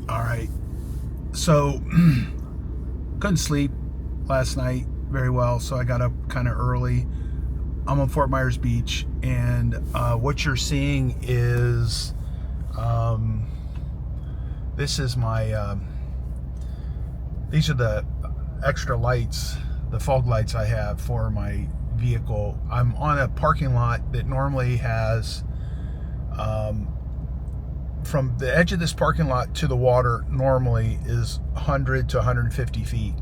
All right. So, couldn't sleep last night very well, so I got up kind of early. I'm on Fort Myers Beach, and what you're seeing is this is my these are the extra lights, the fog lights I have for my vehicle. I'm on a parking lot that normally has from the edge of this parking lot to the water normally is 100 to 150 feet,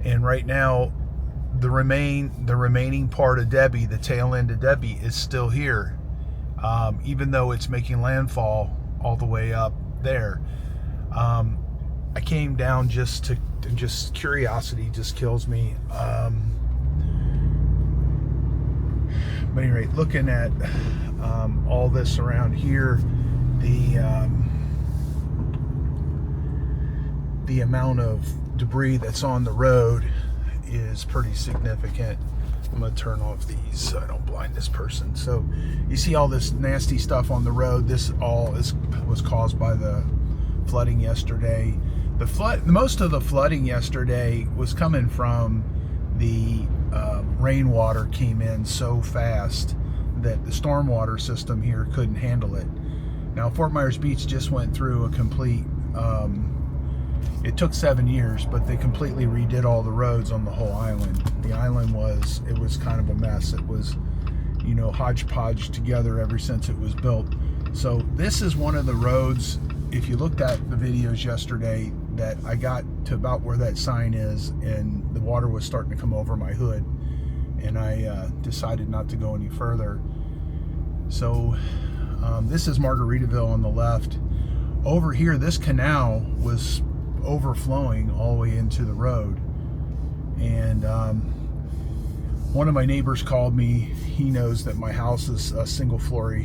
and right now the remaining part of Debbie, the tail end of Debbie, is still here, even though it's making landfall all the way up there. I came down just curiosity just kills me. But anyway, looking at all this around here, the amount of debris that's on the road is pretty significant. I'm going to turn off these so I don't blind this person. So you see all this nasty stuff on the road. This all was caused by the flooding yesterday. Most of the flooding yesterday was coming from the rainwater came in so fast that the stormwater system here couldn't handle it. Now Fort Myers Beach just went through a complete it took 7 years, but they completely redid all the roads on the whole island. The island was kind of a mess. It was, hodgepodge together ever since it was built. So this is one of the roads, if you looked at the videos yesterday, that I got to about where that sign is, and the water was starting to come over my hood, and I decided not to go any further. So this is Margaritaville on the left. Over here, this canal was overflowing all the way into the road, and one of my neighbors called me. He knows that my house is a single floor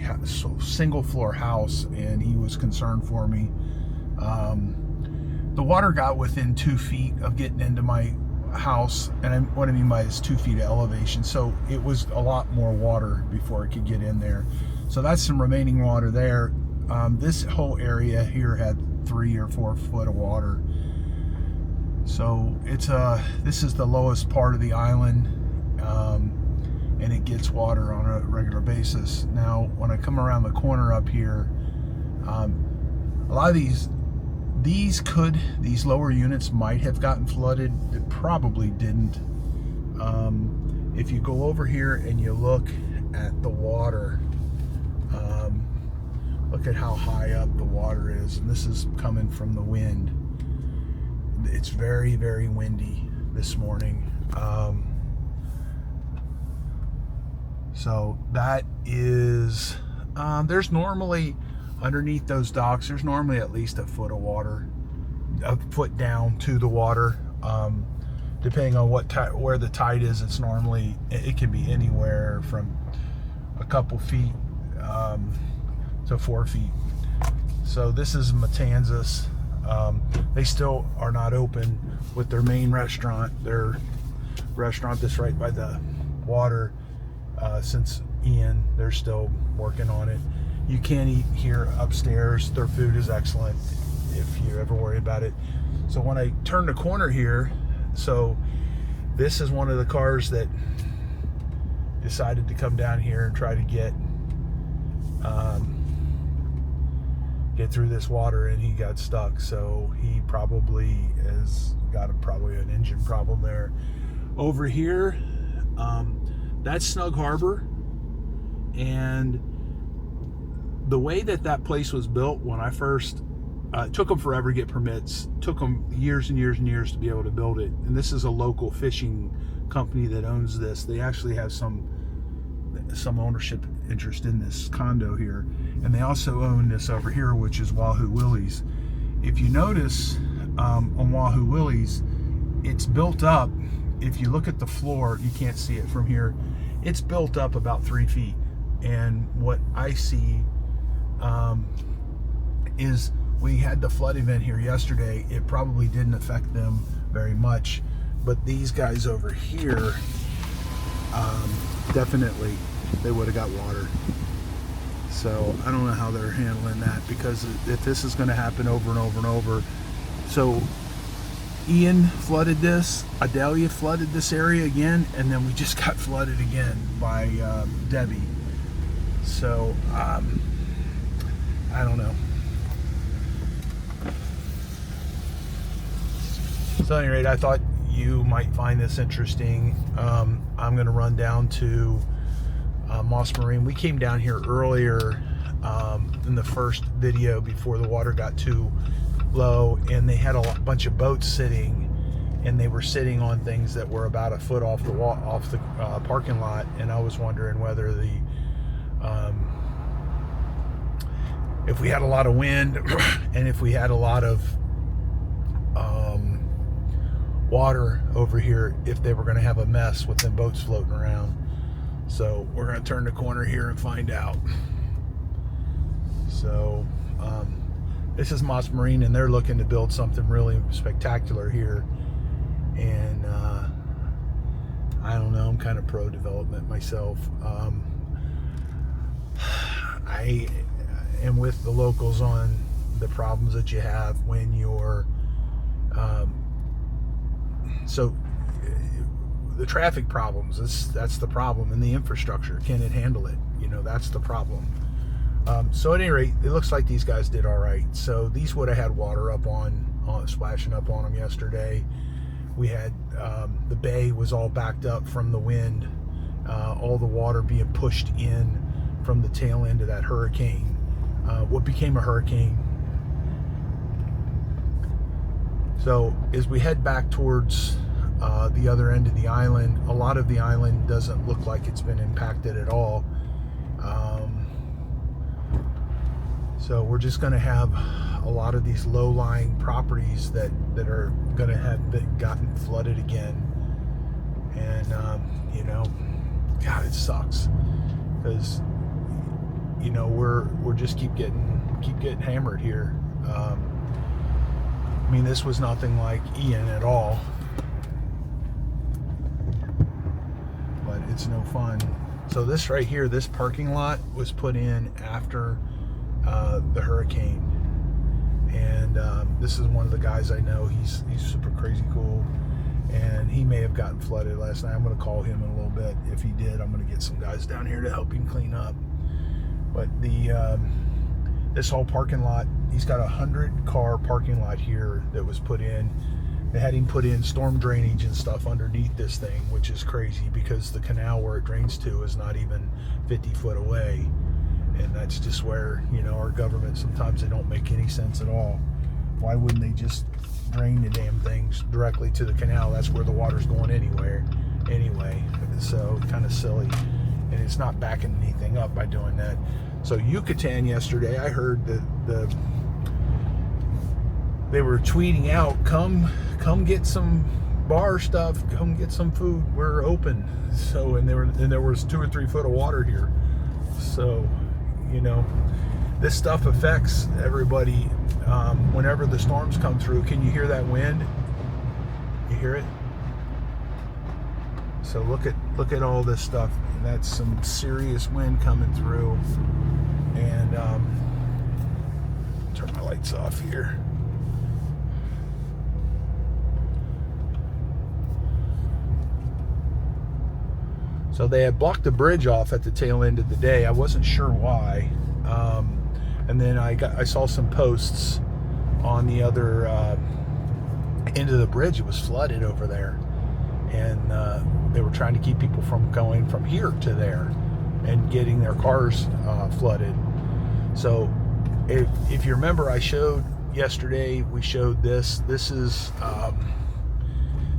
house, and he was concerned for me. The water got within 2 feet of getting into my house, and what I mean by is 2 feet of elevation, so it was a lot more water before it could get in there. So that's some remaining water there. This whole area here had 3 or 4 foot of water. So it's this is the lowest part of the island, and it gets water on a regular basis. Now when I come around the corner up here, a lot of these lower units might have gotten flooded. It probably didn't. If you go over here and you look at the water, look at how high up the water is, and this is coming from the wind. It's very, very windy this morning. So that is, there's normally, underneath those docks, there's normally at least a foot of water, a foot down to the water. Depending on where the tide is, it's normally, it can be anywhere from a couple feet to 4 feet. So this is Matanzas. They still are not open with their main restaurant. Their restaurant that's right by the water, since Ian, they're still working on it. You can eat here upstairs. Their food is excellent if you ever worry about it. So when I turn the corner here, so this is one of the cars that decided to come down here and try to get through this water, and he got stuck. So he probably has got probably an engine problem there. Over here, that's Snug Harbor, and the way that place was built when I first it took them forever to get permits, took them years and years and years to be able to build it. And this is a local fishing company that owns this. They actually have some ownership interest in this condo here, and they also own this over here, which is Wahoo Willie's. If you notice, on Wahoo Willie's, it's built up. If you look at the floor, you can't see it from here, it's built up about 3 feet, and what I see is we had the flood event here yesterday. It probably didn't affect them very much, but these guys over here, definitely they would have got water. So I don't know how they're handling that, because if this is going to happen over and over and over. So Ian flooded this, Idalia flooded this area again, and then we just got flooded again by Debbie. So I don't know. So at any rate, I thought you might find this interesting. I'm going to run down to Moss Marine. We came down here earlier in the first video before the water got too low, and they had a bunch of boats sitting, and they were sitting on things that were about a foot off the parking lot. And I was wondering whether if we had a lot of wind and if we had a lot of water over here, if they were going to have a mess with them boats floating around. So we're going to turn the corner here and find out. So this is Moss Marine, and they're looking to build something really spectacular here. And I don't know, I'm kind of pro development myself. I am with the locals on the problems that you have when you're so the traffic problems, that's the problem, and the infrastructure, can it handle it? You know, that's the problem. So at any rate, it looks like these guys did all right. So these would have had water up on splashing up on them yesterday. We had the bay was all backed up from the wind, all the water being pushed in from the tail end of that hurricane, what became a hurricane. So as we head back towards the other end of the island, a lot of the island doesn't look like it's been impacted at all. So we're just going to have a lot of these low-lying properties that are going to have gotten flooded again. And you know, God, it sucks, because you know we're just keep getting hammered here. I mean, this was nothing like Ian at all, but it's no fun. So this right here, this parking lot was put in after the hurricane, and this is one of the guys I know. He's super crazy cool, and he may have gotten flooded last night. I'm going to call him in a little bit. If he did, I'm going to get some guys down here to help him clean up. But this whole parking lot, he's got 100-car parking lot here that was put in. They had him put in storm drainage and stuff underneath this thing, which is crazy, because the canal where it drains to is not even 50 foot away. And that's just where, you know, our government, sometimes they don't make any sense at all. Why wouldn't they just drain the damn things directly to the canal? That's where the water's going anyway. So kind of silly, and it's not backing anything up by doing that. So Yucatan yesterday, I heard that they were tweeting out, come get some bar stuff, come get some food, we're open. So and there was 2 or 3 foot of water here. So you know, this stuff affects everybody. Whenever the storms come through, can you hear that wind? You hear it? So look at all this stuff. That's some serious wind coming through. And turn my lights off here. So they had blocked the bridge off at the tail end of the day. I wasn't sure why. And then I saw some posts on the other end of the bridge. It was flooded over there, and they were trying to keep people from going from here to there and getting their cars flooded. So if you remember, I showed yesterday, we showed this. This is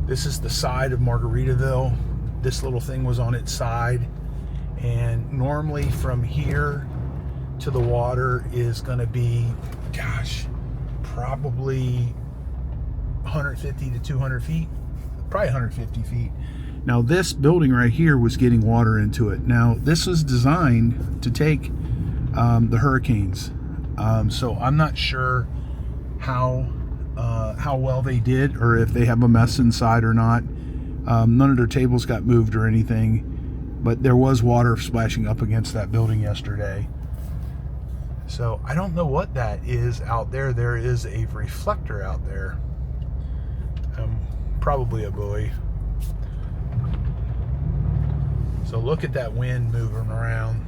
the side of Margaritaville. This little thing was on its side, and normally from here to the water is going to be, gosh, probably 150 to 200 feet, probably 150 feet. Now this building right here was getting water into it. Now this was designed to take the hurricanes, so I'm not sure how well they did, or if they have a mess inside or not. None of their tables got moved or anything, but there was water splashing up against that building yesterday. So I don't know what that is out there. There is a reflector out there. Probably a buoy. So look at that wind moving around.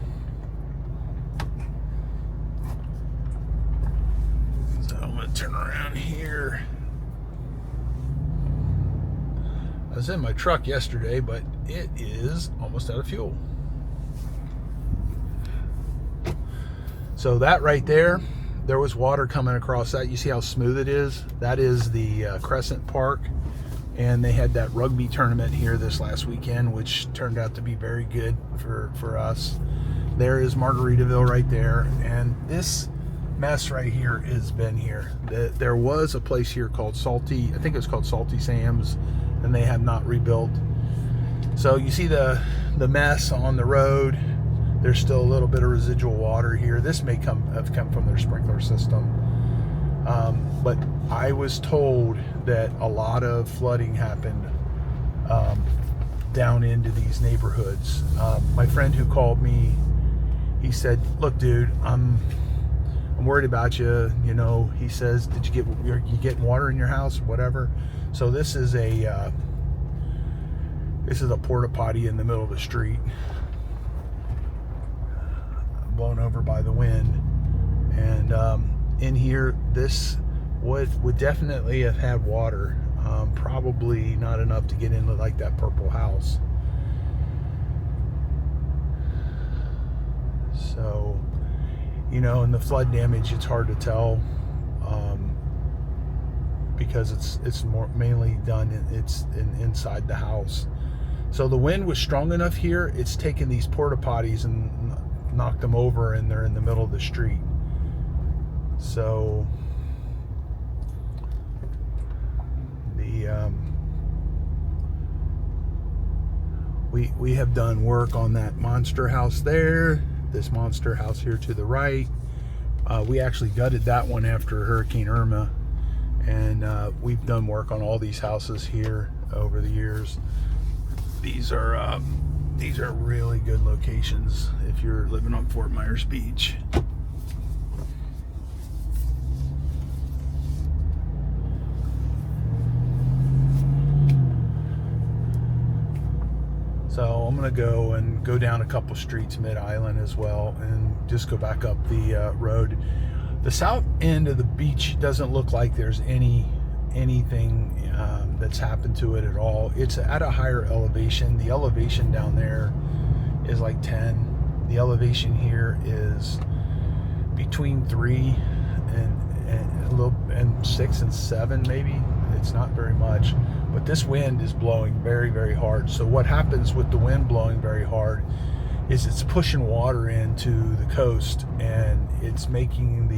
So I'm going to turn around here. I was in my truck yesterday, but it is almost out of fuel. So that right there was water coming across that. You see how smooth it is? That is the Crescent Park. And they had that rugby tournament here this last weekend, which turned out to be very good for us. There is Margaritaville right there. And this mess right here has been here. There was a place here called Salty, I think it was called Salty Sam's, and they have not rebuilt. So you see the mess on the road. There's still a little bit of residual water here. This may have come from their sprinkler system. But I was told that a lot of flooding happened down into these neighborhoods. My friend who called me, he said, "Look, dude, I'm worried about you." You know, he says, "Did you get water in your house, whatever?" So this is a porta potty in the middle of the street, blown over by the wind, and in here, this would definitely have had water. Probably not enough to get into like that purple house. So, you know, and the flood damage, it's hard to tell because it's mainly done inside the house. So the wind was strong enough here. It's taken these porta potties and knocked them over, and they're in the middle of the street. So we have done work on that monster house there, this monster house here to the right. We actually gutted that one after Hurricane Irma, and we've done work on all these houses here over the years. These are really good locations if you're living on Fort Myers Beach. So I'm gonna go down a couple streets mid-island as well, and just go back up the road. The south end of the beach doesn't look like there's anything that's happened to it at all. It's at a higher elevation. The elevation down there is like 10. The elevation here is between 3 and 6 and 7 maybe. It's not very much, but this wind is blowing very, very hard. So what happens with the wind blowing very hard is it's pushing water into the coast, and it's making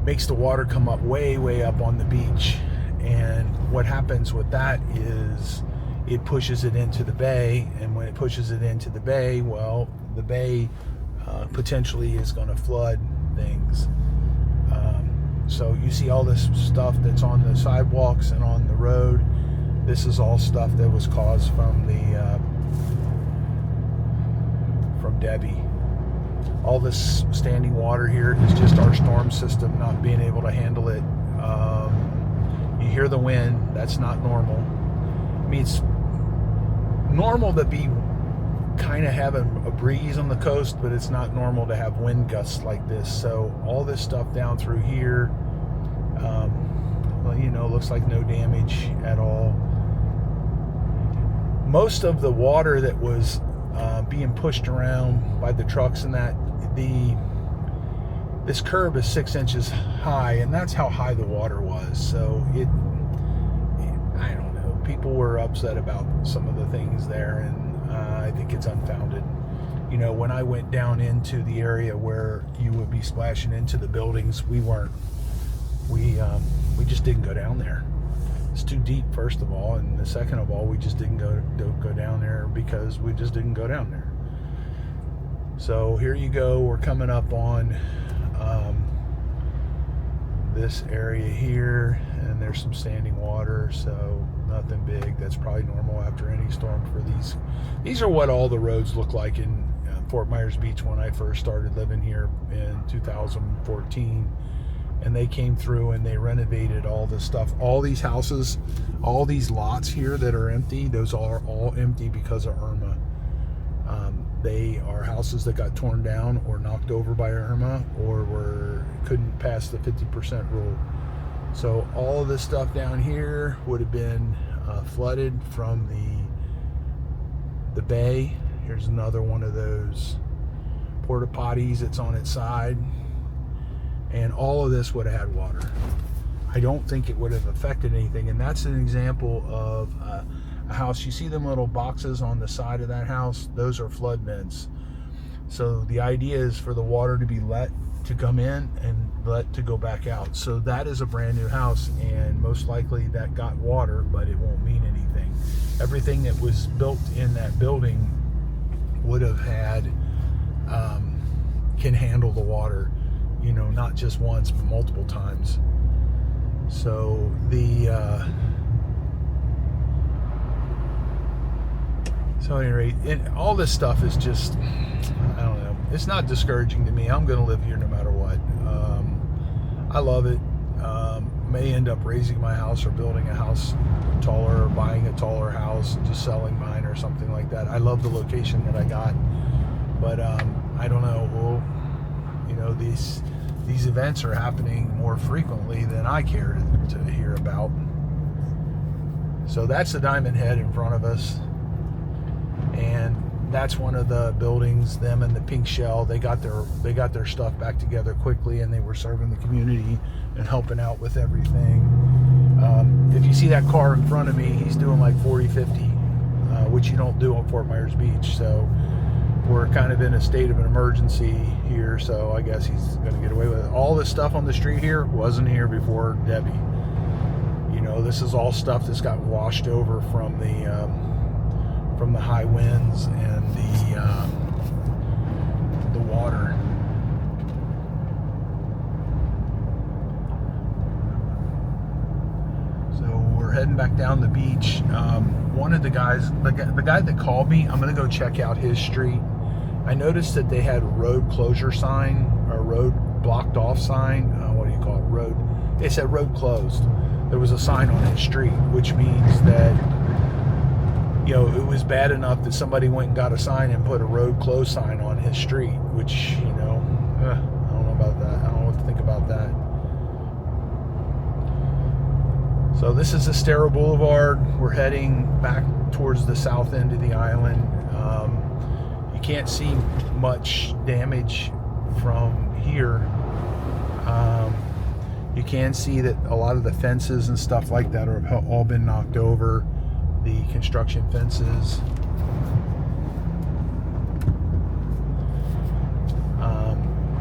makes the water come up way up on the beach. And what happens with that is it pushes it into the bay, and when it pushes it into the bay, well, the bay potentially is going to flood things. So you see all this stuff that's on the sidewalks and on the road. This is all stuff that was caused from Debbie. All this standing water here is just our storm system not being able to handle it. You hear the wind. That's not normal. I mean, it's normal to be kind of having a breeze on the coast, but it's not normal to have wind gusts like this. So all this stuff down through here, well, you know, looks like no damage at all. Most of the water that was being pushed around by the trucks and that, this curb is 6 inches high, and that's how high the water was. So I don't know, people were upset about some of the things there, and I think it's unfounded. You know, when I went down into the area where you would be splashing into the buildings, we just didn't go down there. It's too deep, first of all, and the second of all, we just didn't go down there because we just didn't go down there. So here you go. We're coming up on this area here, and there's some standing water, so nothing big. That's probably normal after any storm for these. These are what all the roads look like in Fort Myers Beach when I first started living here in 2014. And they came through and they renovated all this stuff. All these houses, all these lots here that are empty, those are all empty because of Irma. They are houses that got torn down or knocked over by Irma, or couldn't pass the 50% rule. So all of this stuff down here would have been flooded from the bay. Here's another one of those porta potties that's on its side. And all of this would have had water. I don't think it would have affected anything. And that's an example of a house. You see them little boxes on the side of that house? Those are flood vents. So the idea is for the water to be let to come in and let to go back out. So that is a brand new house, and most likely that got water, but it won't mean anything. Everything that was built in that building would have had, can handle the water, you know, not just once, but multiple times. So so at any rate, all this stuff is just, I don't know, it's not discouraging to me. I'm going to live here no matter what. I love it. May end up raising my house or building a house taller, or buying a taller house and just selling mine or something like that. I love the location that I got, but I don't know. Well, you know, these events are happening more frequently than I care to hear about. So that's the Diamond Head in front of us, and that's one of the buildings. Them and the Pink Shell, they got their stuff back together quickly, and they were serving the community and helping out with everything. If you see that car in front of me, he's doing like 40, 50, which you don't do on Fort Myers Beach. So we're kind of in a state of an emergency here, so I guess he's going to get away with it. All this stuff on the street here wasn't here before Debbie. You know, this is all stuff that's got washed over from the high winds and the water. So we're heading back down the beach. One of the guys, the guy that called me, I'm going to go check out his street. I noticed that they had a road closure sign, or road blocked off sign. What do you call it? Road. It said road closed. There was a sign on his street, which means that, you know, it was bad enough that somebody went and got a sign and put a road closed sign on his street, which, you know, I don't know about that. I don't know what to think about that. So this is Estero Boulevard. We're heading back towards the south end of the island. You can't see much damage from here. You can see that a lot of the fences and stuff like that have all been knocked over. The construction fences.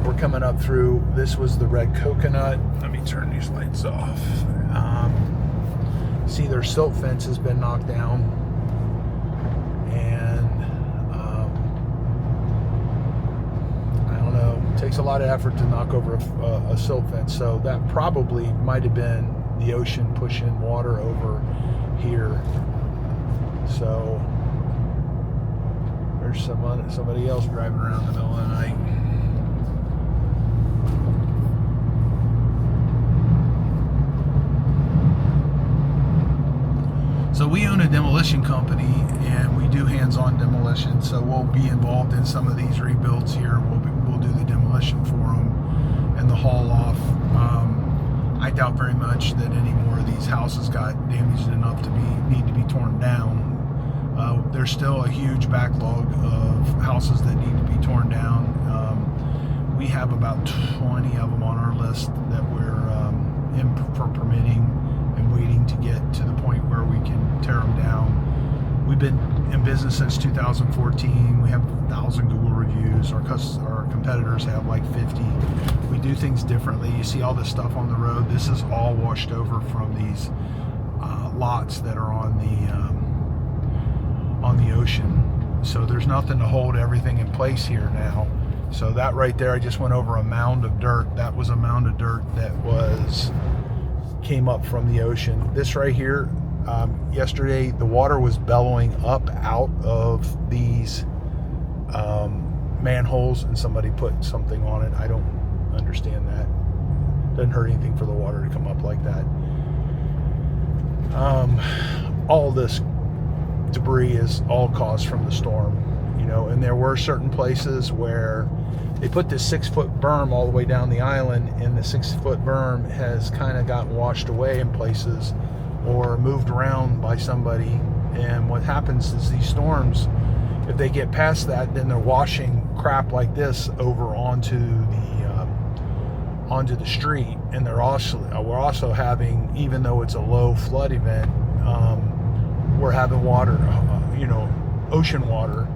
We're coming up through, this was the Red Coconut. Let me turn these lights off. See, their silt fence has been knocked down, and I don't know, it takes a lot of effort to knock over a silt fence, so that probably might have been the ocean pushing water over here. So there's somebody else driving around in the middle of the night. So we own a demolition company, and we do hands-on demolition. So we'll be involved in some of these rebuilds here. We'll do the demolition for them and the haul off. I doubt very much that any more of these houses got damaged enough to need to be torn down. There's still a huge backlog of houses that need to be torn down. We have about 20 of them on our list that we're in for permitting and waiting to get to the point where we can tear them down. We've been in business since 2014. We have 1,000 Google reviews. Our competitors have like 50. We do things differently. You see all this stuff on the road. This is all washed over from these lots that are on the ocean. So there's nothing to hold everything in place here now. So that right there, I just went over a mound of dirt. That was a mound of dirt that came up from the ocean. This right here, yesterday the water was bellowing up out of these manholes and somebody put something on it. I don't understand that. Doesn't hurt anything for the water to come up like that. All this debris is all caused from the storm, you know, and there were certain places where they put this 6-foot berm all the way down the island, and the 6-foot berm has kind of gotten washed away in places or moved around by somebody. And what happens is these storms, if they get past that, then they're washing crap like this over onto the street. And we're also having, even though it's a low flood event, we're having water, ocean water,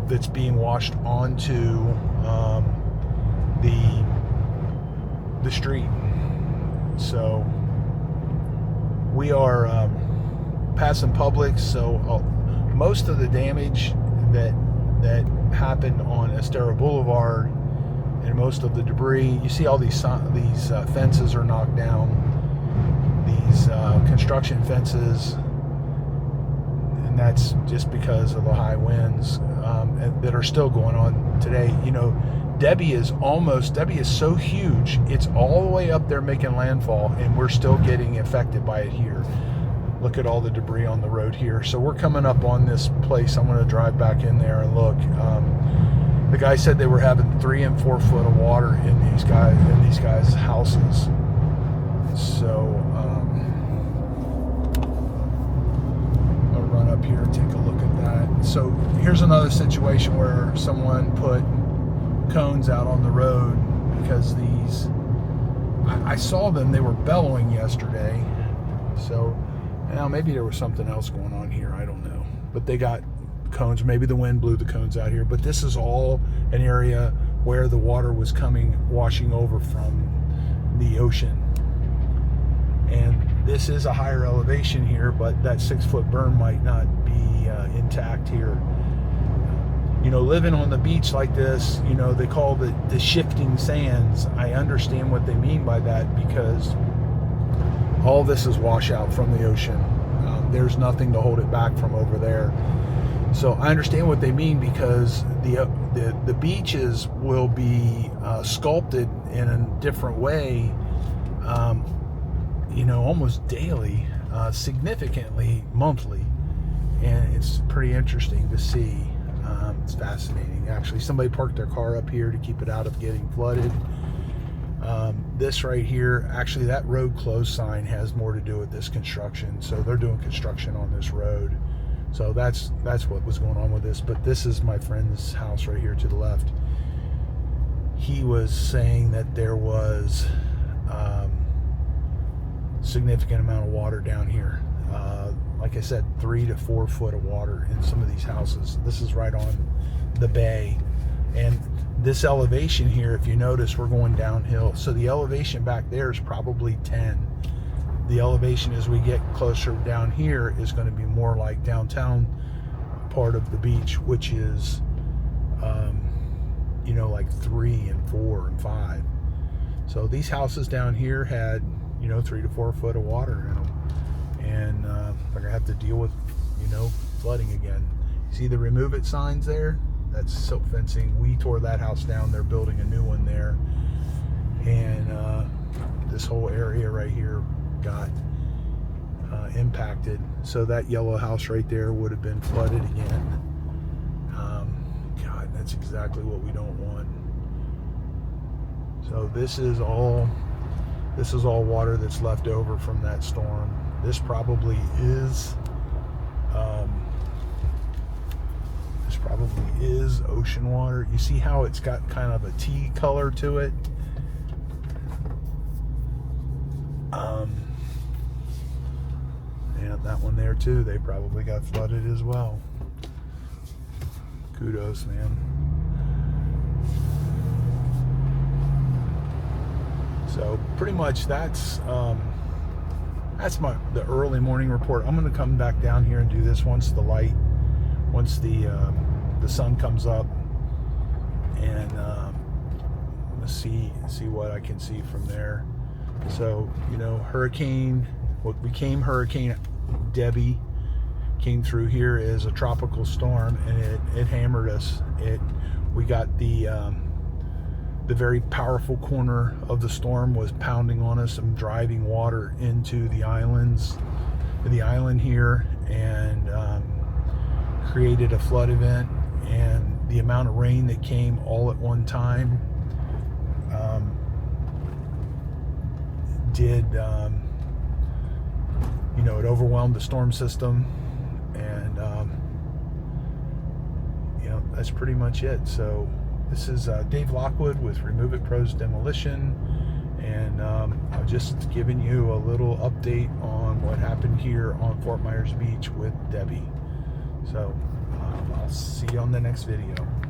that's being washed onto the street. So we are passing Publix, so most of the damage that happened on Estero Boulevard and most of the debris, you see all these fences are knocked down, these construction fences, and that's just because of the high winds that are still going on today. You know, Debbie is so huge, it's all the way up there making landfall, and we're still getting affected by it here. Look at all the debris on the road here. So we're coming up on this place. I'm going to drive back in there and look. The guy said they were having 3 and 4 foot of water in these guys' houses. So I'll run up here and take a look at that. So here's another situation where someone put cones out on the road because I saw them, they were bellowing yesterday. So now maybe there was something else going on here, I don't know. But they got cones, maybe the wind blew the cones out here, but this is all an area where the water was washing over from the ocean. And this is a higher elevation here, but that 6-foot berm might not be intact here. You know, living on the beach like this, you know, they call it the shifting sands. I understand what they mean by that, because all this is washout from the ocean. There's nothing to hold it back from over there. So I understand what they mean, because the beaches will be sculpted in a different way, you know, almost daily, significantly monthly, and it's pretty interesting to see. It's fascinating, actually. Somebody parked their car up here to keep it out of getting flooded. This right here, actually, that road closed sign has more to do with this construction. So they're doing construction on this road. So that's what was going on with this. But this is my friend's house right here to the left. He was saying that there was significant amount of water down here. Like I said, 3 to 4 foot of water in some of these houses. This is right on the bay. And this elevation here, if you notice, we're going downhill. So the elevation back there is probably 10. The elevation as we get closer down here is going to be more like downtown part of the beach, which is, you know, like 3 and 4 and 5. So these houses down here had, you know, 3 to 4 foot of water in them. And they're going to have to deal with, you know, flooding again. See the remove it signs there? That's silk fencing. We tore that house down. They're building a new one there. And this whole area right here got impacted. So that yellow house right there would have been flooded again. God, that's exactly what we don't want. So this is all water that's left over from that storm. This probably is ocean water. You see how it's got kind of a tea color to it? Yeah, that one there too, they probably got flooded as well. Kudos, man. So pretty much that's the early morning report. I'm going to come back down here and do this once the sun comes up, and let's see what I can see from there. So, you know, what became Hurricane Debbie came through here as a tropical storm, and it hammered us. We got the very powerful corner of the storm was pounding on us and driving water into the island here, and created a flood event. And the amount of rain that came all at one time it overwhelmed the storm system, and that's pretty much it. So this is Dave Lockwood with Remove It Pros Demolition, and I'm just giving you a little update on what happened here on Fort Myers Beach with Debbie. So I'll see you on the next video.